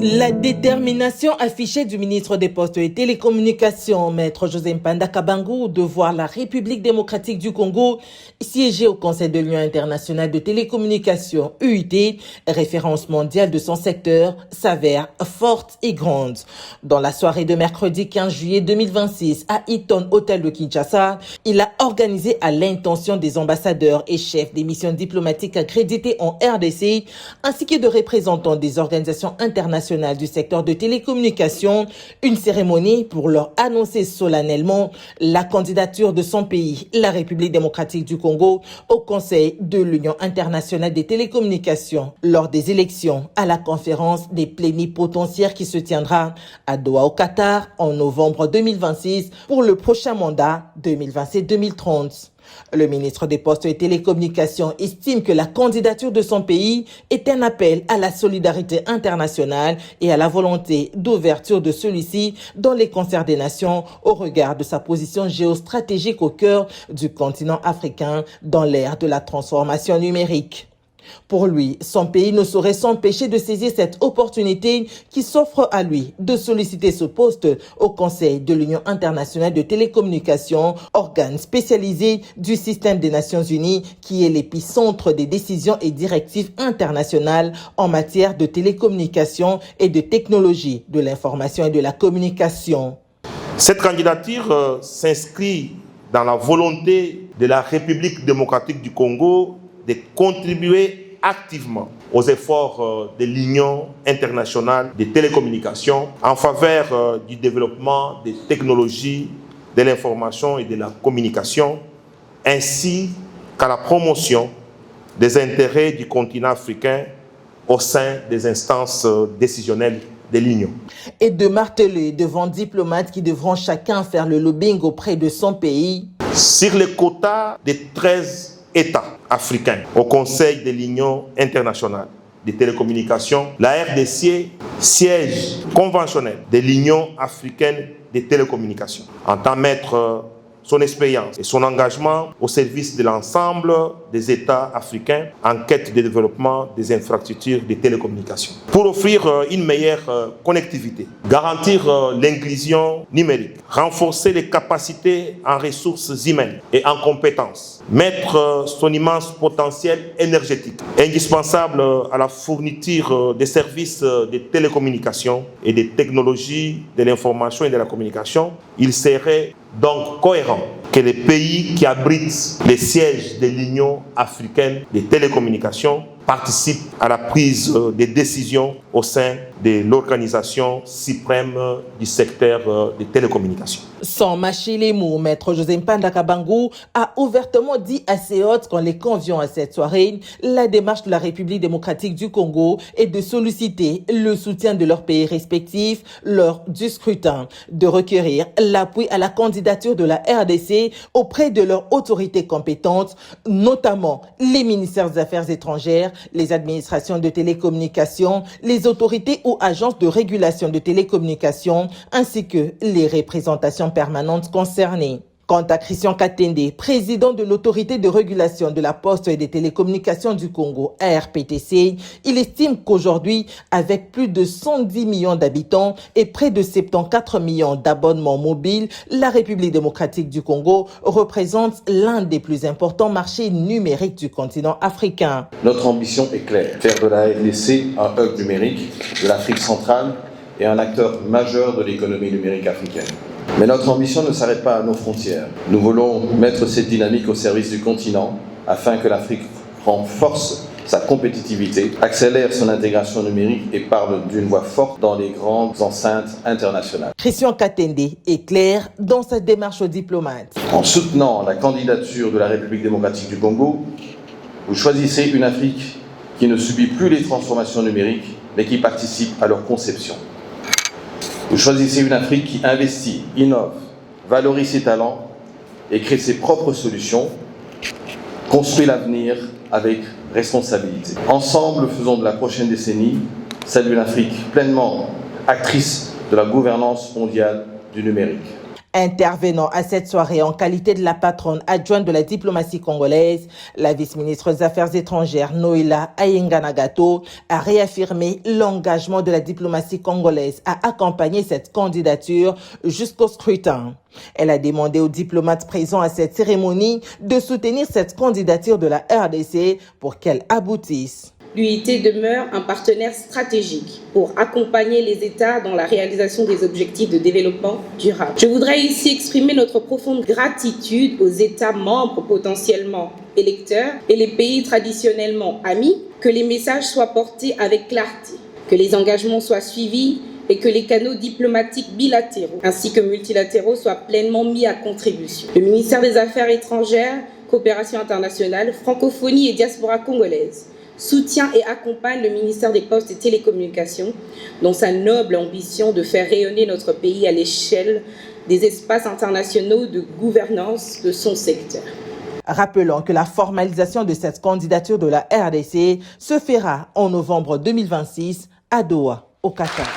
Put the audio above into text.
La détermination affichée du ministre des Postes et Télécommunications, Maître José Mpanda Kabangou, de voir la République démocratique du Congo siéger au Conseil de l'Union internationale de télécommunications, UIT, référence mondiale de son secteur, s'avère forte et grande. Dans la soirée de mercredi 15 juillet 2026 à Hilton Hotel de Kinshasa, il a organisé à l'intention des ambassadeurs et chefs des missions diplomatiques accrédités en RDC, ainsi que de représentants des organisations internationales du secteur de télécommunications, une cérémonie pour leur annoncer solennellement la candidature de son pays, la République démocratique du Congo, au Conseil de l'Union internationale des télécommunications lors des élections à la conférence des plénipotentiaires qui se tiendra à Doha au Qatar en novembre 2026 pour le prochain mandat 2027-2030. Le ministre des Postes et Télécommunications estime que la candidature de son pays est un appel à la solidarité internationale et à la volonté d'ouverture de celui-ci dans les concerts des nations au regard de sa position géostratégique au cœur du continent africain dans l'ère de la transformation numérique. Pour lui, son pays ne saurait s'empêcher de saisir cette opportunité qui s'offre à lui de solliciter ce poste au Conseil de l'Union internationale de télécommunications, organe spécialisé du système des Nations Unies qui est l'épicentre des décisions et directives internationales en matière de télécommunications et de technologie de l'information et de la communication. Cette candidature s'inscrit dans la volonté de la République démocratique du Congo de contribuer activement aux efforts de l'Union internationale des télécommunications en faveur du développement des technologies de l'information et de la communication, ainsi qu'à la promotion des intérêts du continent africain au sein des instances décisionnelles de l'Union. Et de marteler devant diplomates qui devront chacun faire le lobbying auprès de son pays. Sur les quotas des 13 États africains au Conseil de l'Union internationale des télécommunications, la RDC siège conventionnel de l'Union africaine des télécommunications. Entend mettre son expérience et son engagement au service de l'ensemble des États africains en quête de développement des infrastructures de télécommunications. Pour offrir une meilleure connectivité, garantir l'inclusion numérique, renforcer les capacités en ressources humaines et en compétences, mettre son immense potentiel énergétique, indispensable à la fourniture des services de télécommunications et des technologies de l'information et de la communication, il serait donc cohérent que les pays qui abritent les sièges de l'Union africaine des télécommunications participent à la prise des décisions au sein de l'organisation suprême du secteur des télécommunications. Sans mâcher les mots, Maître José Mpanda Kabangou a ouvertement dit à ses hôtes qu'en les conviant à cette soirée, la démarche de la République démocratique du Congo est de solliciter le soutien de leurs pays respectifs lors du scrutin, de requérir l'appui à la candidature de la RDC auprès de leurs autorités compétentes, notamment les ministères des Affaires étrangères, les administrations de télécommunications, les autorités ou agences de régulation de télécommunications, ainsi que les représentations permanentes concernées. Quant à Christian Katende, président de l'autorité de régulation de la poste et des télécommunications du Congo, ARPTC, il estime qu'aujourd'hui, avec plus de 110 millions d'habitants et près de 74 millions d'abonnements mobiles, la République démocratique du Congo représente l'un des plus importants marchés numériques du continent africain. Notre ambition est claire, faire de la RDC un hub numérique de l'Afrique centrale et un acteur majeur de l'économie numérique africaine. Mais notre ambition ne s'arrête pas à nos frontières. Nous voulons mettre cette dynamique au service du continent afin que l'Afrique renforce sa compétitivité, accélère son intégration numérique et parle d'une voix forte dans les grandes enceintes internationales. Christian Katende est clair dans sa démarche aux diplomates. En soutenant la candidature de la République démocratique du Congo, vous choisissez une Afrique qui ne subit plus les transformations numériques, mais qui participe à leur conception. Vous choisissez une Afrique qui investit, innove, valorise ses talents et crée ses propres solutions, construit l'avenir avec responsabilité. Ensemble, faisons de la prochaine décennie celle d'une Afrique pleinement actrice de la gouvernance mondiale du numérique. Intervenant à cette soirée en qualité de la patronne adjointe de la diplomatie congolaise, la vice-ministre des Affaires étrangères Noéla Ayenga-Nagato a réaffirmé l'engagement de la diplomatie congolaise à accompagner cette candidature jusqu'au scrutin. Elle a demandé aux diplomates présents à cette cérémonie de soutenir cette candidature de la RDC pour qu'elle aboutisse. L'UIT demeure un partenaire stratégique pour accompagner les États dans la réalisation des objectifs de développement durable. Je voudrais ici exprimer notre profonde gratitude aux États membres potentiellement électeurs et les pays traditionnellement amis, que les messages soient portés avec clarté, que les engagements soient suivis et que les canaux diplomatiques bilatéraux ainsi que multilatéraux soient pleinement mis à contribution. Le ministère des Affaires étrangères, Coopération internationale, Francophonie et Diaspora congolaise soutient et accompagne le ministère des Postes et Télécommunications dans sa noble ambition de faire rayonner notre pays à l'échelle des espaces internationaux de gouvernance de son secteur. Rappelons que la formalisation de cette candidature de la RDC se fera en novembre 2026 à Doha, au Qatar.